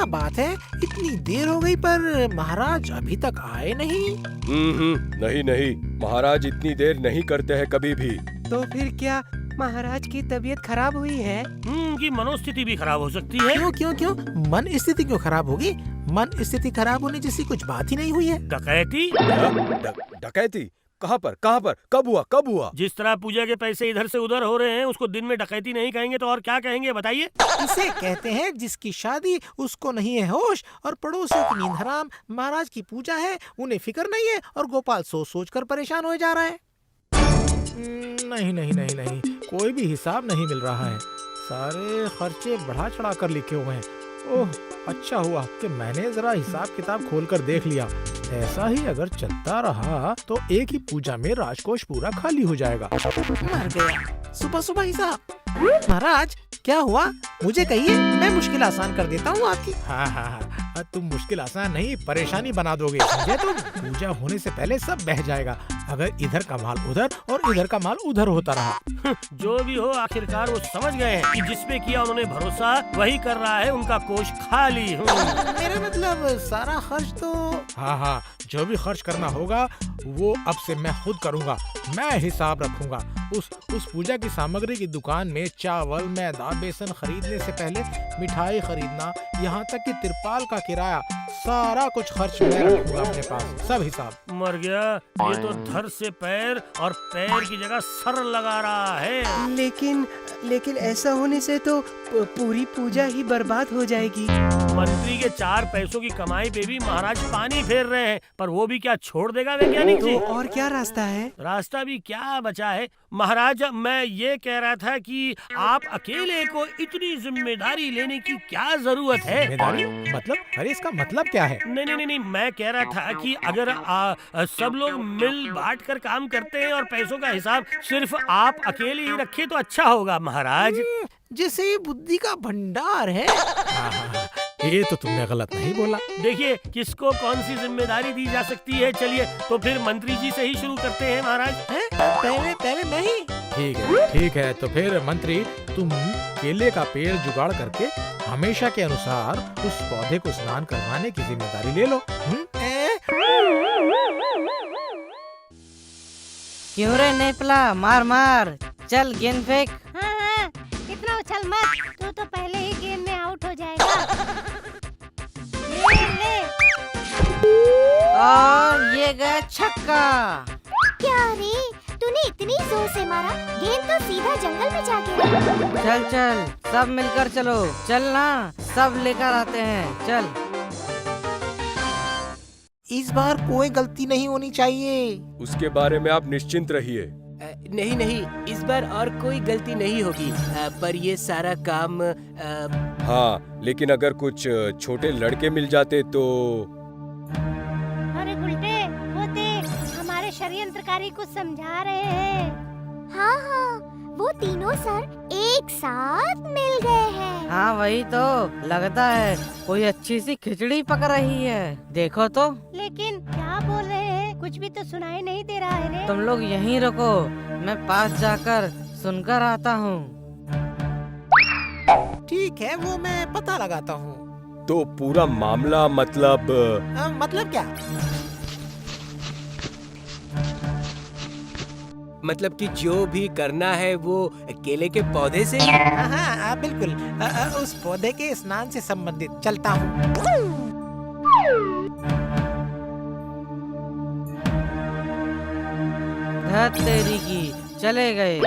क्या बात है, इतनी देर हो गई पर महाराज अभी तक आए नहीं। नहीं नहीं, महाराज इतनी देर नहीं करते हैं कभी भी। तो फिर क्या महाराज की तबीयत खराब हुई है? की मनोस्थिति भी खराब हो सकती है। क्यों क्यों क्यों मन स्थिति क्यों खराब होगी? मन स्थिति खराब होने जैसी कुछ बात ही नहीं हुई है। डकैती? डकैती? कहाँ पर कब हुआ? जिस तरह पूजा के पैसे इधर से उधर हो रहे हैं, उसको दिन में डकैती नहीं कहेंगे तो और क्या कहेंगे बताइए? इसे कहते हैं जिसकी शादी उसको नहीं है होश और पड़ोसियों की नींद हराम। महाराज की पूजा है, उन्हें फिक्र नहीं है और गोपाल सोच सोच कर परेशान हो जा रहा है। नहीं नहीं नहीं नहीं, कोई भी हिसाब नहीं मिल रहा है। सारे खर्चे बढ़ा चढ़ा कर लिखे हुए हैं। ओह, अच्छा हुआ कि मैंने जरा हिसाब किताब खोलकर देख लिया। ऐसा ही अगर चलता रहा तो एक ही पूजा में राजकोष पूरा खाली हो जाएगा। मर गया, सुबह सुबह हिसाब। महाराज क्या हुआ, मुझे कहिए, मैं मुश्किल आसान कर देता हूँ आपकी। हाँ, तुम मुश्किल आसान नहीं परेशानी बना दोगे। समझे तुम? पूजा होने से पहले सब बह जाएगा अगर इधर का माल उधर और इधर का माल उधर होता रहा। जो भी हो, आखिरकार वो समझ गए हैं कि जिसपे किया उन्होंने भरोसा वही कर रहा है, उनका कोष खाली। मेरा मतलब सारा खर्च तो। हाँ, जो भी खर्च करना होगा वो अब से मैं खुद करूँगा। मैं हिसाब रखूंगा। उस पूजा की सामग्री की दुकान में चावल, मैदा, बेसन खरीदने से पहले मिठाई खरीदना, यहाँ तक कि तिरपाल का किराया, सारा कुछ खर्च मैं रखूंगा अपने पास, सब हिसाब। मर गया, ये तो धर से पैर और पैर की जगह सर लगा रहा है। लेकिन ऐसा होने से तो पूरी पूजा ही बर्बाद हो जाएगी। मंत्री के 4 पैसों की कमाई पे भी महाराज पानी फेर रहे हैं, पर वो भी क्या छोड़ देगा वैज्ञानिक जी? तो और क्या रास्ता है? रास्ता भी क्या बचा है महाराज। मैं ये कह रहा था कि आप अकेले को इतनी जिम्मेदारी लेने की क्या जरूरत है? मतलब? अरे इसका मतलब क्या है? नहीं, मैं कह रहा था कि अगर सब लोग मिल बांट कर काम करते हैं और पैसों का हिसाब सिर्फ आप अकेले ही रखे तो अच्छा होगा महाराज। जैसे बुद्धि का भंडार है। ये तो तुमने गलत नहीं बोला। देखिए, किसको कौन सी जिम्मेदारी दी जा सकती है। चलिए तो फिर मंत्री जी से ही शुरू करते हैं महाराज। पहले मैं ही? ठीक है, तो फिर मंत्री, तुम केले का पेड़ जुगाड़ करके हमेशा के अनुसार उस पौधे को स्नान करवाने की जिम्मेदारी ले लो। क्यों रे नेपला, मार चल गेंद फेंक। हाँ, इतना उछल मत, तू तो पहले ही गेम में आउट हो जाएगा। ले। और ये गया छक्का। क्या रे, तूने इतनी जोर से मारा, गेंद तो सीधा जंगल में जा गिरा। चल, सब मिलकर चलो। चल ना, सब लेकर आते हैं, चल। इस बार कोई गलती नहीं होनी चाहिए। उसके बारे में आप निश्चिंत रहिए। नहीं, इस बार और कोई गलती नहीं होगी। पर ये सारा काम हाँ, लेकिन अगर कुछ छोटे लड़के मिल जाते तो। अरे गुलटे, वो देख, हमारे षड्यंत्रकारी कुछ समझा रहे हैं। हाँ, वो तीनों सर एक साथ मिल गए हैं। हाँ वही तो, लगता है कोई अच्छी सी खिचड़ी पक रही है। देखो तो। लेकिन क्या बोल रहे हैं, कुछ भी तो सुनाई नहीं दे रहा है रे। तुम लोग यहीं रुको, मैं पास जाकर सुनकर आता हूँ। ठीक है, वो मैं पता लगाता हूँ। तो पूरा मामला मतलब क्या? मतलब कि जो भी करना है वो केले के पौधे से। हाँ, बिल्कुल, उस पौधे के स्नान से संबंधित। चलता हूँ। धत तेरी की, चले गए।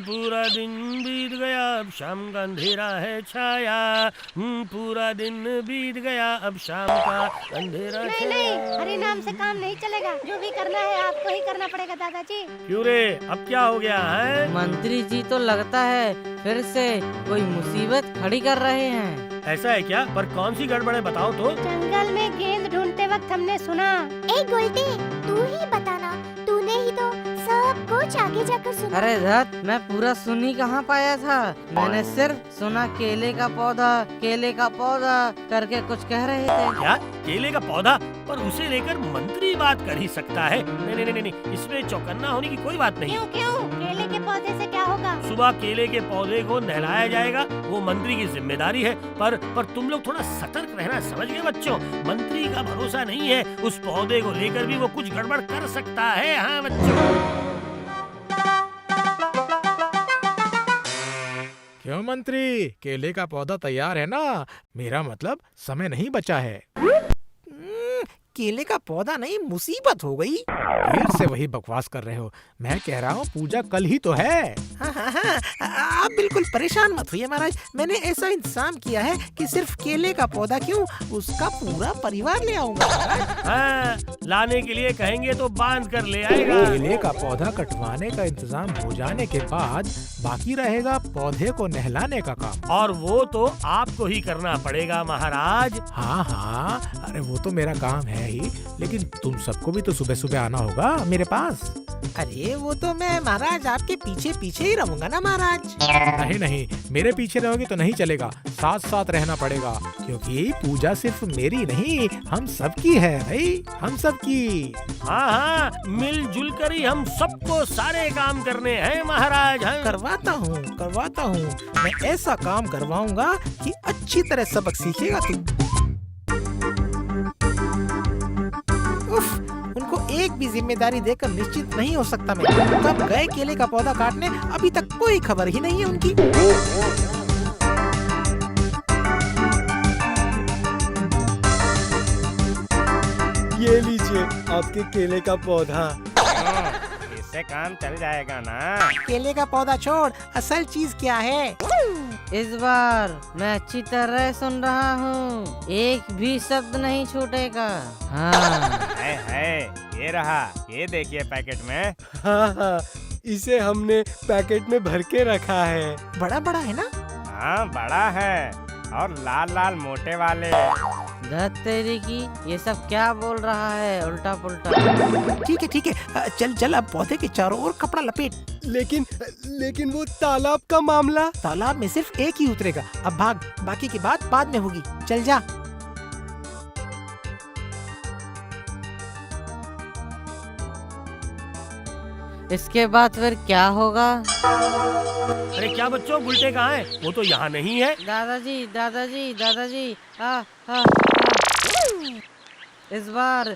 पूरा दिन बीत गया, अब शाम का अंधेरा है छाया। पूरा दिन बीत गया, अब शाम का अंधेरा छाया। नहीं, हरि नाम से काम नहीं चलेगा। जो भी करना है आपको ही करना पड़ेगा दादाजी। क्यों रे, अब क्या हो गया है? मंत्री जी तो लगता है फिर से कोई मुसीबत खड़ी कर रहे हैं। ऐसा है क्या? पर कौन सी गड़बड़ है, बताओ तो। जंगल में गेंद ढूंढते वक्त हमने सुना। ए गोल्टी, तू ही बताना, तूने ही तो सब कुछ आगे जाकर सुना। अरे धत, मैं पूरा सुन ही कहाँ पाया था। मैंने सिर्फ सुना केले का पौधा करके कुछ कह रहे थे। क्या? केले का पौधा? पर उसे लेकर मंत्री बात कर ही सकता है। नहीं नहीं नहीं नहीं, इसमें चौकन्ना होने की कोई बात नहीं। क्यों क्यों? केले के पौधे से क्या होगा? सुबह केले के पौधे को नहलाया जाएगा, वो मंत्री की जिम्मेदारी है। पर तुम लोग थोड़ा सतर्क रहना, समझ गए बच्चों? मंत्री का भरोसा नहीं है, उस पौधे को लेकर भी वो कुछ गड़बड़ कर सकता है। हाँ बच्चों। क्यों मंत्री, केले का पौधा तैयार है ना? मेरा मतलब समय नहीं बचा है। केले का पौधा नहीं, मुसीबत हो गई। फिर से वही बकवास कर रहे हो। मैं कह रहा हूँ पूजा कल ही तो है। हाँ, आप बिल्कुल परेशान मत होइए महाराज। मैंने ऐसा इंतजाम किया है कि सिर्फ केले का पौधा क्यों, उसका पूरा परिवार ले आऊंगा। हाँ, लाने के लिए कहेंगे तो बांध कर ले आएगा। केले का पौधा कटवाने का इंतजाम हो जाने के बाद बाकी रहेगा पौधे को नहलाने का काम। और वो तो आपको ही करना पड़ेगा महाराज। हाँ, अरे वो तो मेरा काम है ही, लेकिन तुम सबको भी तो सुबह सुबह आना होगा मेरे पास। अरे वो तो मैं महाराज आपके पीछे पीछे ही रहूंगा ना महाराज। नहीं नहीं, मेरे पीछे रहोगे तो नहीं चलेगा, साथ साथ रहना पड़ेगा, क्योंकि पूजा सिर्फ मेरी नहीं, हम सबकी है भाई, हम सबकी। हाँ, मिलजुल कर ही हम सबको सारे काम करने हैं महाराज। हाँ। करवाता हूँ, मैं ऐसा काम करवाऊंगा कि अच्छी तरह सबक सीखेगा तू। उफ, उनको एक भी जिम्मेदारी देकर निश्चित नहीं हो सकता मैं। कब गए केले का पौधा काटने, अभी तक कोई खबर ही नहीं है उनकी। ये लीजिए आपके केले का पौधा। इससे काम चल जाएगा ना। केले का पौधा छोड़, असल चीज क्या है? इस बार मैं अच्छी तरह सुन रहा हूँ, एक भी शब्द नहीं छूटेगा। हाँ, है ये रहा, ये देखिए पैकेट में। हाँ, इसे हमने पैकेट में भर के रखा है। बड़ा बड़ा है ना? हाँ बड़ा है, और लाल लाल मोटे वाले। धत तेरी की, ये सब क्या बोल रहा है उल्टा पुल्टा। ठीक है, चल अब पौधे के चारों ओर कपड़ा लपेट। लेकिन वो तालाब का मामला। तालाब में सिर्फ एक ही उतरेगा। अब भाग, बाकी की बात बाद में होगी। चल जा। इसके बाद फिर क्या होगा? अरे क्या बच्चों, बुलटे कहाँ है? वो तो यहाँ नहीं है। दादाजी, इस बार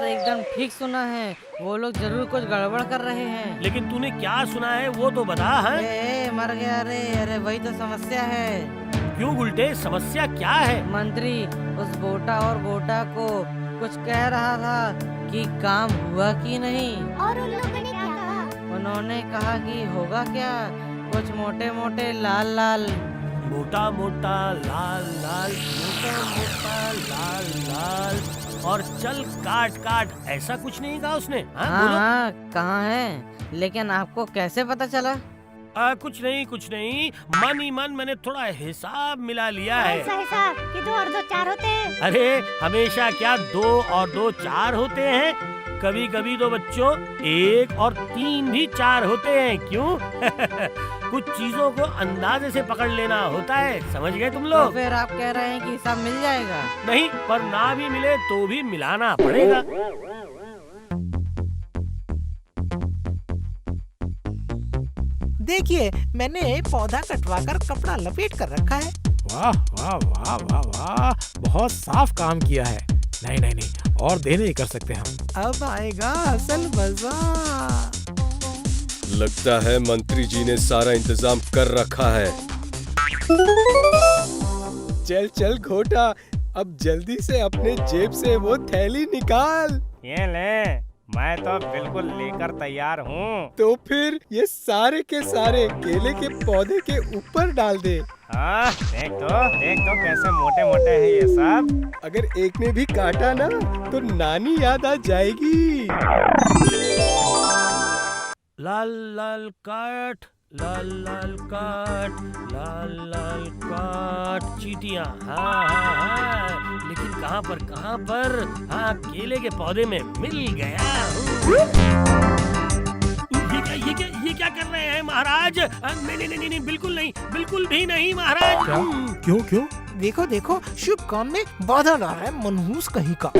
एकदम ठीक सुना है, वो लोग जरूर कुछ गड़बड़ कर रहे हैं। लेकिन तूने क्या सुना है वो तो बता। है मर गया रे। अरे वही तो समस्या है। क्यों गुलटे, समस्या क्या है? मंत्री उस बोटा और गोटा को कुछ कह रहा था कि काम हुआ कि नहीं। और उन लोगों ने क्या कहा? उन्होंने कहा कि होगा क्या, कुछ मोटे मोटे लाल लाल। मोटा मोटा लाल लाल, मोटा मोटा लाल लाल, और चल काट काट, ऐसा कुछ नहीं कहा उसने। हाँ, कहाँ है, लेकिन आपको कैसे पता चला? कुछ नहीं, मन ही मन मैंने थोड़ा हिसाब मिला लिया है। कौन सा हिसाब कि 2 और 2 4 होते हैं? अरे हमेशा क्या 2 और 2 4 होते हैं? कभी कभी तो बच्चों 1 और 3 भी 4 होते हैं। क्यों? कुछ चीजों को अंदाजे से पकड़ लेना होता है, समझ गए तुम तो लोग? फिर आप कह रहे हैं कि हिसाब मिल जाएगा? नहीं, पर ना भी मिले तो भी मिलाना पड़ेगा। देखिए, मैंने पौधा कटवाकर कपड़ा लपेट कर रखा है। वाह वाह वाह वाह वाह, बहुत साफ काम किया है। नहीं, और देर नहीं कर सकते हम। अब आएगा असल मजा। लगता है मंत्री जी ने सारा इंतजाम कर रखा है। चल घोटा, अब जल्दी से अपने जेब से वो थैली निकाल। ये ले, मैं तो बिल्कुल लेकर तैयार हूँ। तो फिर ये सारे के सारे केले के पौधे के ऊपर डाल दे। हाँ, देख तो कैसे मोटे मोटे हैं ये सब। अगर एक ने भी काटा ना तो नानी याद आ जाएगी। लाल लाल काट, लाल लाल काट, लाल लाल काट, चींटियां। हाँ, लेकिन कहाँ पर? हाँ, केले के पौधे में मिल गया। ये क्या कर रहे हैं महाराज? नहीं, बिल्कुल भी नहीं महाराज। क्यों? देखो देखो, शुभ काम में बाधा ला रहा है मनहूस कहीं का।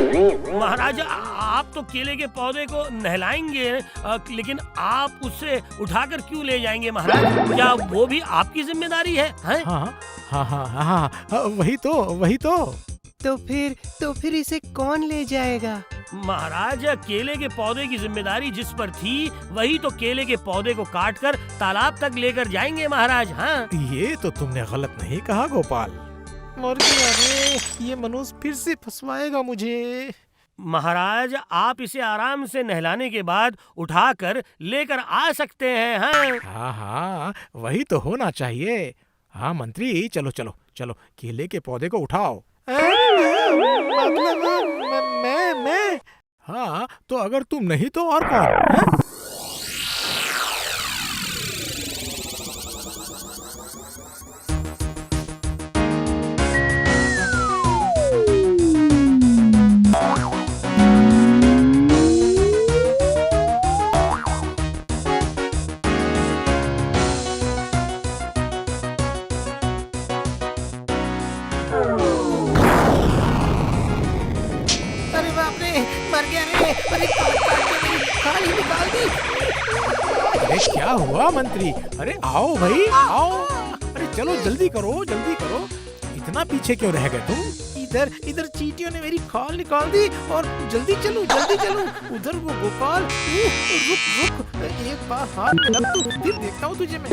महाराज आप तो केले के पौधे को नहलाएंगे, लेकिन आप उससे उठाकर क्यों ले जाएंगे महाराज? क्या वो भी आपकी जिम्मेदारी है, हैं? हाँ हाँ हाँ हाँ हाँ, वही तो। तो फिर इसे कौन ले जाएगा? महाराज केले के पौधे की जिम्मेदारी जिस पर थी वही तो केले के पौधे को काटकर तालाब तक लेकर जाएंगे महाराज। हाँ ये तो तुमने गलत नहीं कहा गोपाल। मर गया रे, ये मनुष्य फिर से फंसवाएगा मुझे। महाराज आप इसे आराम से नहलाने के बाद उठाकर लेकर आ सकते हैं। हाँ हाँ, वही तो होना चाहिए। हाँ मंत्री, चलो चलो चलो, केले के पौधे को उठाओ। मतलब मैं हाँ, तो अगर तुम नहीं तो और कौन? हाँ? अरे बाप रे, मर गया रे। अरे काट के मेरी खाल ही निकाल दी। अरे क्या हुआ मंत्री? अरे आओ भाई आओ। अरे चलो जल्दी करो जल्दी करो, इतना पीछे क्यों रह गए तुम? इधर चींटियों ने मेरी खाल निकाल दी और जल्दी चलो उधर वो गोपाल। रुक एक बार हाथ में लग तो फिर देखता हूँ तुझे मैं।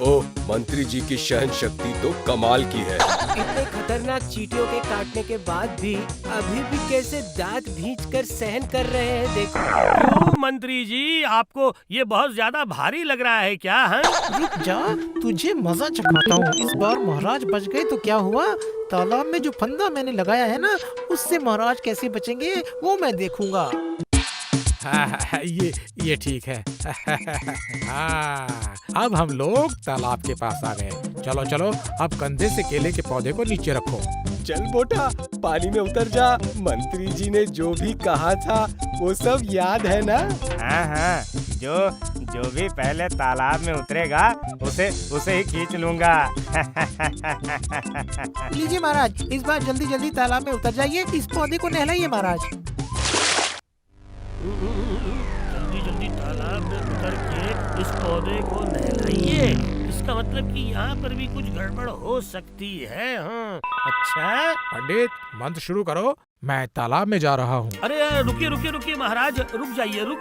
ओह, मंत्री जी की सहन शक्ति तो कमाल की है। इतने खतरनाक चींटियों के काटने के बाद भी अभी भी कैसे दांत भींचकर सहन कर रहे हैं, देखो। क्यों मंत्री जी, आपको ये बहुत ज्यादा भारी लग रहा है क्या? हाँ रुक जा, तुझे मजा चखाता हूँ। इस बार महाराज बच गए तो क्या हुआ? तालाब में जो फंदा मैंने लगाया है ना, उससे महाराज कैसे बचेंगे वो मैं देखूंगा। ये ठीक है। हाँ, अब हम लोग तालाब के पास आ गए। चलो चलो, अब कंधे से केले के पौधे को नीचे रखो। चल बेटा, पानी में उतर जा। मंत्री जी ने जो भी कहा था वो सब याद है ना? हाँ, जो भी पहले तालाब में उतरेगा उसे ही खींच लूंगा। लीजिए महाराज, इस बार जल्दी जल्दी तालाब में उतर जाइए। इस पौधे को नहलाइए महाराज। जल्दी तालाब में उतर के इस पौधे को नहलाइए। इसका मतलब कि यहाँ पर भी कुछ गड़बड़ हो सकती है। हाँ अच्छा पंडित, मंत्र शुरू करो, मैं तालाब में जा रहा हूँ। अरे रुकिए महाराज, रुक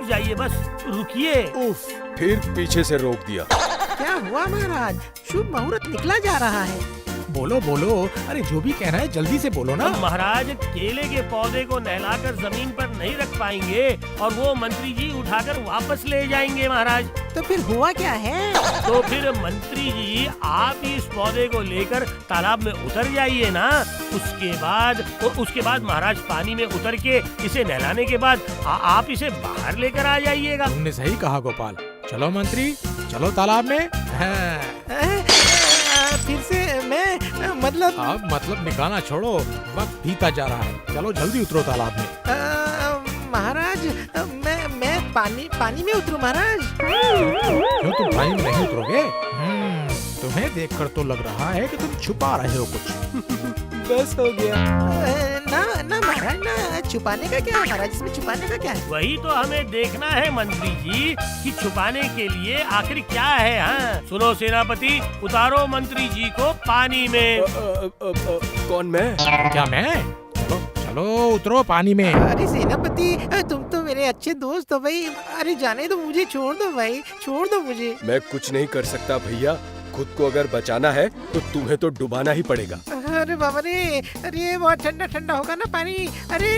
जाइए बस रुकिए। उफ, फिर पीछे से रोक दिया। क्या हुआ महाराज? शुभ मुहूर्त निकला जा रहा है। बोलो, अरे जो भी कहना है जल्दी से बोलो ना। महाराज केले के पौधे को नहलाकर जमीन पर नहीं रख पाएंगे और वो मंत्री जी उठाकर वापस ले जाएंगे महाराज। तो फिर हुआ क्या है? तो फिर मंत्री जी आप ही इस पौधे को लेकर तालाब में उतर जाइए ना। उसके बाद महाराज पानी में उतर के इसे नहलाने के बाद आप इसे बाहर लेकर आ जाइएगा। तुमने सही कहा गोपाल। चलो मंत्री, चलो तालाब में। फिर से मैं मतलब निकालना छोड़ो, वक्त बीता जा रहा है। चलो जल्दी उतरो तालाब में। महाराज मैं पानी में उतरूं महाराज? क्यों तुम पानी में नहीं उतरोगे? तुम्हें देखकर तो लग रहा है कि तुम छुपा रहे हो कुछ। बस हो गया। ना महाराज, ना छुपाने का क्या है महाराज? इसमें छुपाने का क्या है? वही तो हमें देखना है मंत्री जी कि छुपाने के लिए आखिर क्या है। हाँ सुनो सेनापति, उतारो मंत्री जी को पानी में। कौन मैं? क्या मैं? चलो उतरो पानी में। अरे सेनापति, तुम तो मेरे अच्छे दोस्त हो भाई। अरे जाने दो मुझे, छोड़ दो भाई, छोड़ दो मुझे। मैं कुछ नहीं कर सकता भैया। खुद को अगर बचाना है तो तुम्हें तो डुबाना ही पड़ेगा। अरे बाबा रे, अरे बहुत ठंडा ठंडा होगा ना पानी। अरे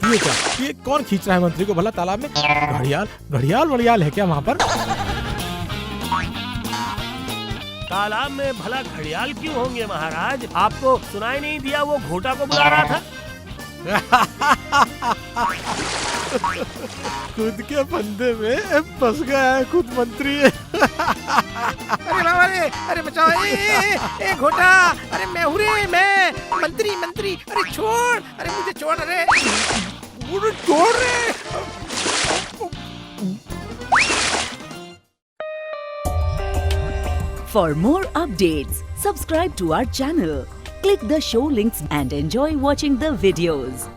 ये क्या? ये कौन खींच रहा है मंत्री को भला तालाब में? घड़ियाल है क्या वहाँ पर? तालाब में भला घड़ियाल क्यों होंगे महाराज? आपको सुनाई नहीं दिया वो घोटा को बुला रहा था? खुद के फंदे में फंस गया है खुद मंत्री। अरे बाबा रे, अरे बचाओ, ए घोटा, अरे मैं हूँ रे, मैं मंत्री मंत्री, अरे छोड़, अरे मुझे छोड़, अरे छोड़ रे। For more updates, subscribe to our channel, click the show links and enjoy watching the videos.